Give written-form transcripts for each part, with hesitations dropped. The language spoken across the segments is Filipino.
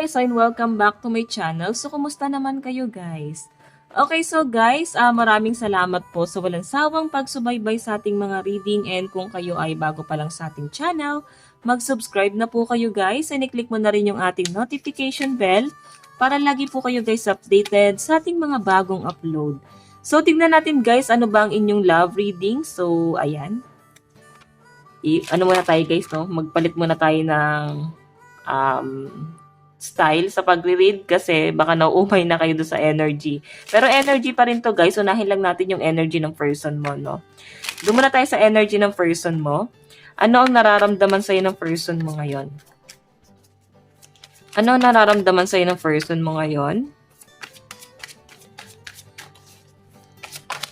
So and welcome back to my channel. So kumusta naman kayo guys? Okay, so guys, maraming salamat po sa walang sawang pagsubaybay sa ating mga reading, and kung kayo ay bago pa lang sa ating channel, mag-subscribe na po kayo guys and i-click mo na rin yung ating notification bell para lagi po kayo guys updated sa ating mga bagong upload. So tignan natin guys, ano ba ang inyong love reading? So ayan. Ano muna tayo guys, no? Magpalit muna tayo ng style sa pagre-read kasi baka nauumay na kayo doon sa energy. Pero energy pa rin to guys. Unahin lang natin yung energy ng person mo, no? Doon muna tayo sa energy ng person mo. Ano ang nararamdaman sa'yo ng person mo ngayon? Ano ang nararamdaman sa'yo ng person mo ngayon?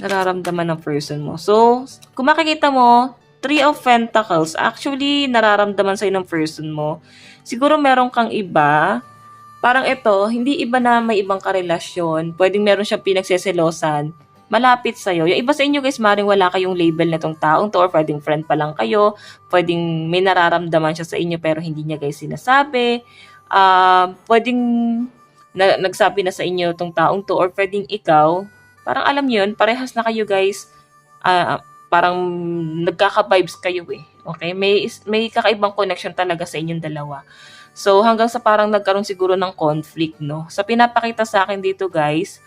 Nararamdaman ng person mo. So, kung makikita mo, Three of Pentacles, actually, nararamdaman sa'yo ng person mo. Siguro meron kang iba. Parang ito, hindi iba na may ibang karelasyon. Pwedeng meron siyang pinagseselosan. Malapit sa'yo. Yung iba sa inyo guys, maring wala kayong label na tong taong to, or pwedeng friend pa lang kayo. Pwedeng may nararamdaman siya sa inyo pero hindi niya guys sinasabi. Pwedeng nagsabi na sa inyo tong taong to, or pwedeng ikaw. Parang alam niyo yun, parehas na kayo guys. Parang nagkaka-vibes kayo eh. Okay? May kakaibang connection talaga sa inyong dalawa. So, hanggang sa parang nagkaroon siguro ng conflict, no? Sa pinapakita sa akin dito, guys,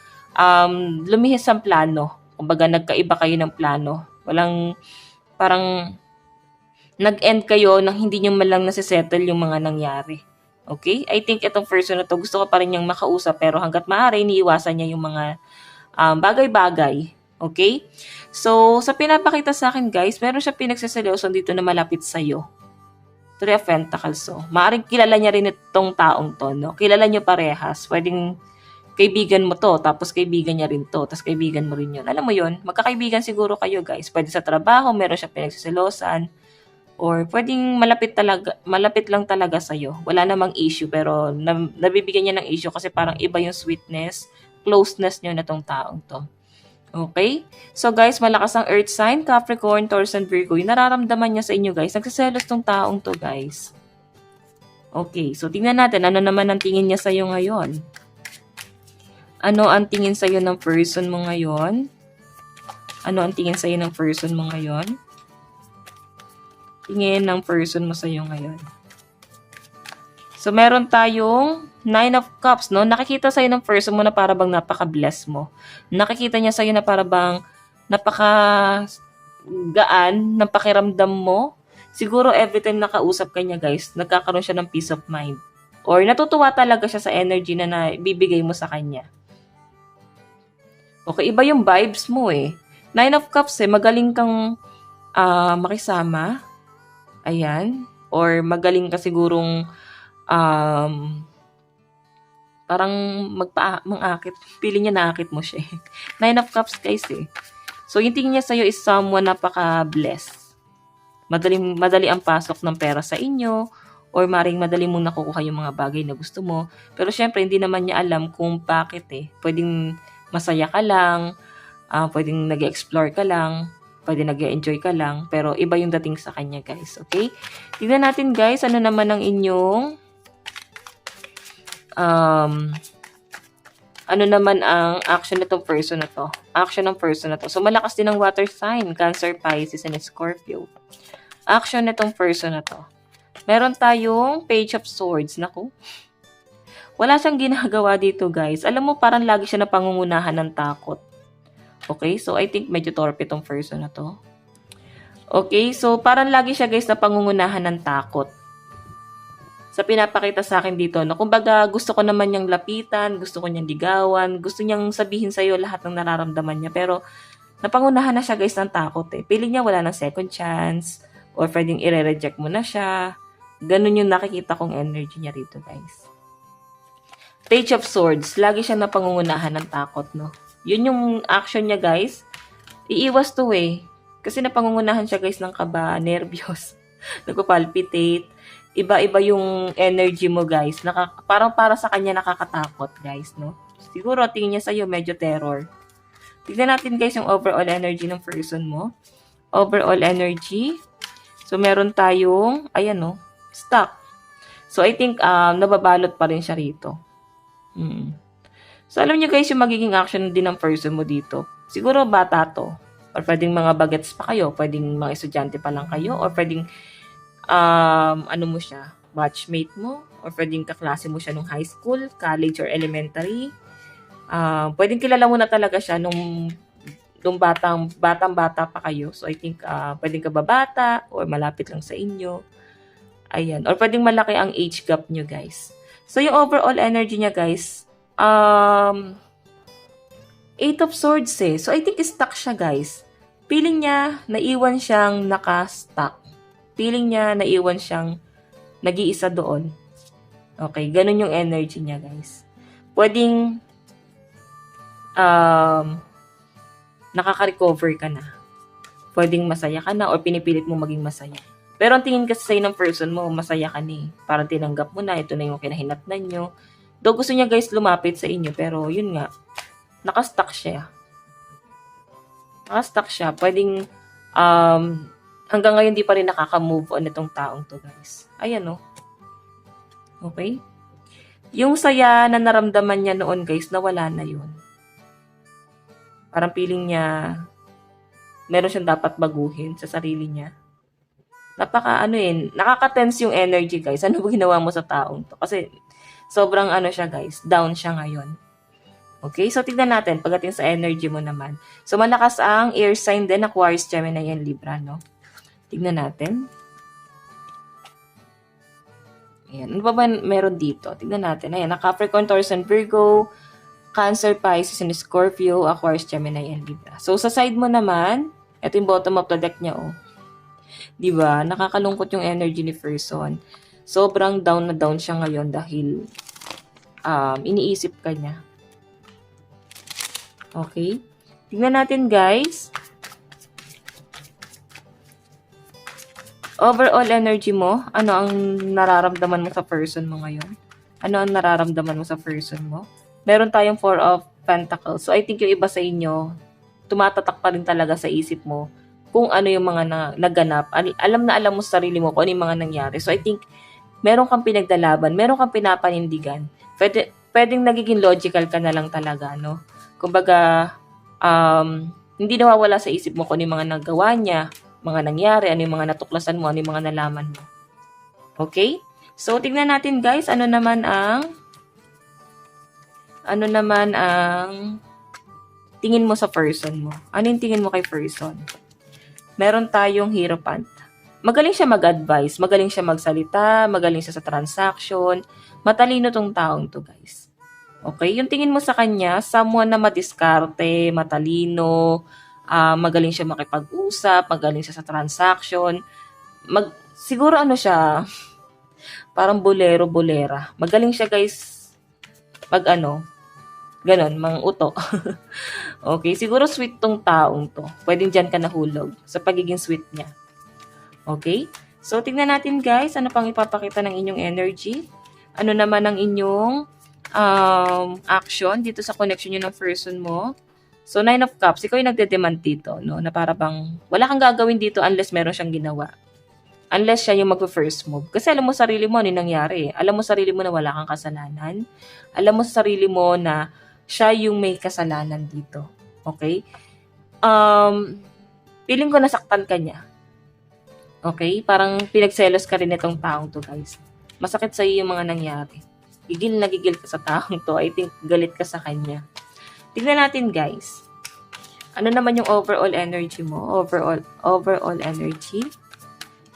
lumihis ang plano. Kumbaga, nagkaiba kayo ng plano. Parang, nag-end kayo nang hindi nyo malang nasisettle yung mga nangyari. Okay? I think itong person na to, gusto ko pa rin niyang makausap, pero hanggat maaari, iniiwasan niya yung mga bagay-bagay. Okay? So, sa pinapakita sa akin guys, meron siya pinagseseryoson dito na malapit sa'yo. Three of Pentacles. So, maaaring kilala niya rin itong taong to, no? Kilala niyo parehas. Pwedeng kaibigan mo to, tapos kaibigan niya rin to, tapos kaibigan mo rin yun. Alam mo yun, magkakaibigan siguro kayo guys. Pwede sa trabaho, meron siya pinagseselosan. Or pwedeng malapit lang talaga sa'yo. Wala namang issue, pero nabibigyan niya ng issue kasi parang iba yung sweetness, closeness niyo na tong taong to. Okay? So guys, malakas ang earth sign, Capricorn, Taurus, and Virgo. Yung nararamdaman niya sa inyo guys. Nagsiselos tong taong to guys. Okay, so tingnan natin. Ano naman ang tingin niya sa'yo ngayon? Ano ang tingin sa'yo ng person mo ngayon? Ano ang tingin sa'yo ng person mo ngayon? Tingin ng person mo sa'yo ngayon. So, meron tayong Nine of Cups, no? Nakikita sa'yo ng person mo na para bang napaka-bless mo. Nakikita niya sa'yo na para bang napaka-gaan ng pakiramdam mo. Siguro every time nakausap ka niya, guys, nagkakaroon siya ng peace of mind. Or natutuwa talaga siya sa energy na bibigay mo sa kanya. Okay, iba yung vibes mo eh. Nine of Cups eh, magaling kang makisama. Ayan. Or magaling ka sigurong parang mang-akit. Feeling niya naakit mo siya. Nine of Cups guys eh. So yung tingin niya sa'yo is someone napaka-blessed. Madali ang pasok ng pera sa inyo, or maring madali mong nakukuha yung mga bagay na gusto mo. Pero syempre hindi naman niya alam kung bakit eh. Pwedeng masaya ka lang, pwedeng nag-explore ka lang, pwedeng nag-enjoy ka lang, pero iba yung dating sa kanya guys. Okay? Tignan natin guys, ano naman ang inyong ano naman ang action nitong person na to? Action ng person na to. So, malakas din ang water sign. Cancer, Pisces, and Scorpio. Action nitong person na to. Meron tayong Page of Swords. Naku. Wala siyang ginagawa dito, guys. Alam mo, parang lagi siya na pangungunahan ng takot. Okay? So, I think medyo torpe tong person na to. Okay? So, parang lagi siya, guys, na pangungunahan ng takot. Sa pinapakita sa akin dito, no, kumbaga gusto ko naman niyang lapitan, gusto ko niyang ligawan, gusto niyang sabihin sa'yo lahat ng nararamdaman niya, pero napangunahan na siya guys ng takot eh. Piling niya wala ng second chance, or pwedeng i-reject mo na siya. Ganun yung nakikita kong energy niya rito guys. Page of Swords, lagi siyang napangungunahan ng takot, no. Yun yung action niya guys. Iiwas to eh. Kasi napangungunahan siya guys ng kaba, nervyos, nagpapalpitate. Iba-iba yung energy mo, guys. Parang para sa kanya nakakatakot, guys, no? Siguro, tingin niya sa'yo medyo terror. Tignan natin, guys, yung overall energy ng person mo. Overall energy. So, meron tayong, ayan, no? Stuck. So, I think, nababalot pa rin siya rito. Mm. So, alam niyo guys, yung magiging action din ng person mo dito. Siguro bata to. Or pwedeng mga bagets pa kayo. Pwedeng mga estudyante pa lang kayo. Or pwedeng, ano mo siya, batchmate mo. Or pwedeng kaklase mo siya nung high school, college, or elementary. Pwedeng kilala mo na talaga siya nung batang-bata pa kayo. So, I think, pwedeng kababata or malapit lang sa inyo. Ayan. Or pwedeng malaki ang age gap nyo, guys. So, yung overall energy niya, guys, Eight of Swords eh. So, I think stuck siya, guys. Feeling niya, naiwan siyang naka-stuck. Feeling niya, naiwan siyang nag-iisa doon. Okay, ganun yung energy niya, guys. Pwedeng, nakaka-recover ka na. Pwedeng masaya ka na or pinipilit mo maging masaya. Pero ang tingin kasi sa'yo ng person mo, masaya ka na eh. Parang tinanggap mo na, ito na yung kinahinatnan nyo. Though gusto niya guys lumapit sa inyo, pero yun nga, nakastuck siya. Nakastuck siya. Pwedeng, hanggang ngayon di pa rin nakaka-move on itong taong to guys. Ayan o. Okay? Yung saya na naramdaman niya noon guys, nawala na yun. Parang feeling niya, meron siyang dapat baguhin sa sarili niya. Nakaka-tense yung energy guys. Ano ba ginawa mo sa taong to? Kasi, sobrang siya guys, down siya ngayon. Okay, so tignan natin pagdating sa energy mo naman. So malakas ang air sign din, Aquarius, Gemini, and Libra, no? Tignan natin. Ayan, ano ba meron dito? Tignan natin. Ayan, Capricorn, Taurus, and Virgo, Cancer, Pisces, and Scorpio, Aquarius, Gemini, and Libra. So sa side mo naman, ito yung bottom of the deck niya, oh. Diba? Nakakalungkot yung energy ni person. Sobrang down na down siya ngayon dahil iniisip ka niya. Okay? Tingnan natin guys. Overall energy mo, ano ang nararamdaman mo sa person mo ngayon? Ano ang nararamdaman mo sa person mo? Meron tayong Four of Pentacles. So I think yung iba sa inyo, tumatatak pa rin talaga sa isip mo kung ano yung mga naganap. Alam na alam mo sa sarili mo kung ano yung mga nangyari. So I think meron kang pinagdalaban, meron kang pinapanindigan. Pwedeng nagiging logical ka na lang talaga, no? Kumbaga, hindi nawawala sa isip mo kung ano yung mga nagawa niya, mga nangyari, ano yung mga natuklasan mo, ano yung mga nalaman mo. Okay? So, tignan natin guys, ano naman ang tingin mo sa person mo. Ano yung tingin mo kay person? Meron tayong Hierophant. Magaling siya mag-advise, magaling siya magsalita, magaling siya sa transaction. Matalino tong taong to, guys. Okay? Yung tingin mo sa kanya, someone na madiskarte, matalino, magaling siya makipag-usap, magaling siya sa transaction. Siguro siya, parang bolera. Magaling siya, guys, ganon, mang uto. Okay? Siguro sweet tong taong to. Pwedeng dyan ka nahulog sa pagiging sweet niya. Okay? So, tingnan natin guys, ano pang ipapakita ng inyong energy? Ano naman ang inyong action dito sa connection nyo ng person mo? So, 9 of Cups, ikaw yung nagde-demand dito, no? Na para bang, wala kang gagawin dito unless meron siyang ginawa. Unless siya yung mag-first move. Kasi alam mo sarili mo ano yung nangyari. Alam mo sarili mo na wala kang kasalanan. Alam mo sarili mo na siya yung may kasalanan dito. Okay? Feeling ko nasaktan ka niya. Okay? Parang pinagselos ka rin itong taong to, guys. Masakit sa iyo yung mga nangyari. Gigil na gigil ka sa taong to. I think galit ka sa kanya. Tignan natin, guys. Ano naman yung overall energy mo? Overall energy.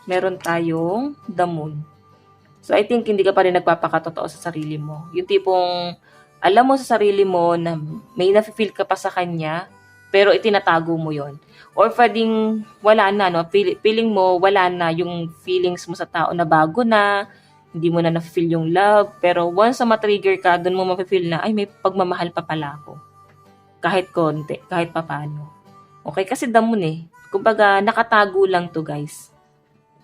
Meron tayong the moon. So, I think hindi ka pa rin nagpapakatotoo sa sarili mo. Yung tipong alam mo sa sarili mo na may nafe-feel ka pa sa kanya, pero itinatago mo yon. Or pwedeng wala na, no? Feeling mo, wala na yung feelings mo sa tao na bago na, hindi mo na na-feel yung love, pero once na ma-trigger ka, doon mo ma-feel na, ay, may pagmamahal pa pala ako. Kahit konti, kahit papano. Okay? Kasi damon eh. Kumbaga, nakatago lang to guys.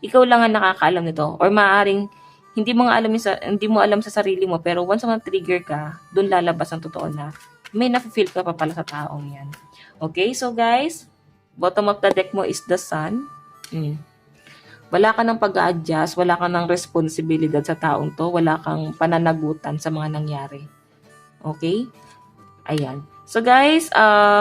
Ikaw lang ang nakakaalam nito. Or maaaring, hindi mo alam sa sarili mo, pero once na ma-trigger ka, doon lalabas ang totoo na, may na-feel ka pa pala sa taong yan. Okay? So guys, bottom of the deck mo is the Sun. Wala ka ng pag-a-adjust, wala ka ng responsibilidad sa taong to, wala kang pananagutan sa mga nangyari. Okay? Ayan. So guys,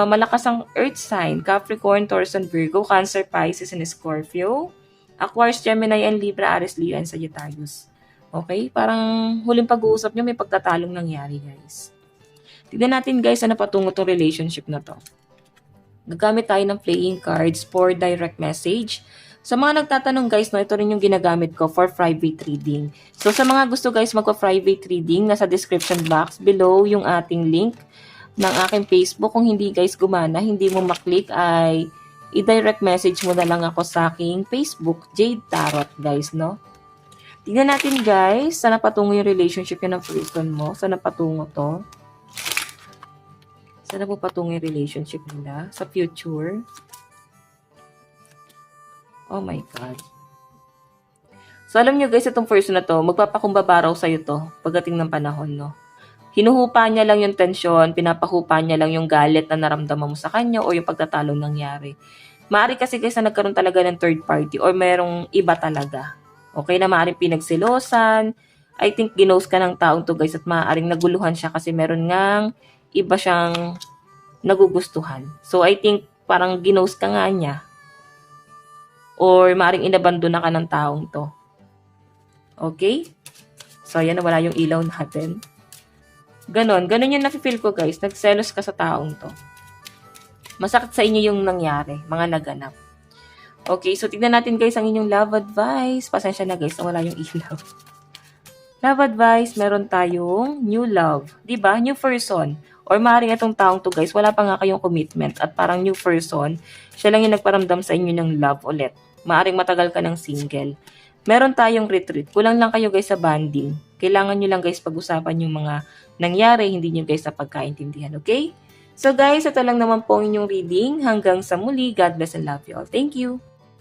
malakas ang Earth sign, Capricorn, Taurus, and Virgo, Cancer, Pisces, and Scorpio, Aquarius, Gemini, and Libra, Aries, Leo, and Sagittarius. Okay? Parang huling pag-uusap nyo, may pagtatalong nangyari, guys. Tignan natin, guys, ano patungo tong relationship na to. Gagamit tayo ng playing cards for direct message. Sa mga nagtatanong guys, no, ito rin yung ginagamit ko for private reading. So sa mga gusto guys magpa-private reading, nasa description box below yung ating link ng aking Facebook. Kung hindi guys gumana, hindi mo maklik ay i-direct message mo na lang ako sa aking Facebook, Jade Tarot guys, no? Tignan natin guys, saan patungo yung relationship yun ng person mo? Saan patungo to? Saan po patungo yung relationship nila? Sa future? Oh my God. So, alam nyo guys, itong person na to, magpapakumbaba raw sa'yo to pagdating ng panahon, no? Hinuhupa niya lang yung tensyon, pinapahupa niya lang yung galit na naramdaman mo sa kanya o yung pagtatalong nangyari. Maari kasi guys na nagkaroon talaga ng third party or merong iba talaga. Okay na maaaring pinagsilosan. I think ginos ka ng taong to guys at maaaring naguluhan siya kasi meron ngang iba siyang nagugustuhan. So, I think parang ginos ka nga niya. Or maaaring inabandon na ka ng taong to. Okay? So, ayan, wala yung ilaw natin. Ganon yung nafe-feel ko guys. Nagselos ka sa taong to. Masakit sa inyo yung nangyari, mga naganap. Okay, so tignan natin guys ang inyong love advice. Pasensya na guys, wala yung ilaw. Love advice, meron tayong new love. Diba? New person. Or maaaring itong taong to guys, wala pa nga kayong commitment at parang new person, siya lang yung nagparamdam sa inyo ng love ulit. Maaring matagal ka ng single. Meron tayong retreat. Kulang lang kayo guys sa bonding. Kailangan nyo lang guys pag-usapan yung mga nangyari, hindi nyo guys sa pagkaintindihan, okay? So guys, ito lang naman po ang inyong reading. Hanggang sa muli, God bless and love you all. Thank you!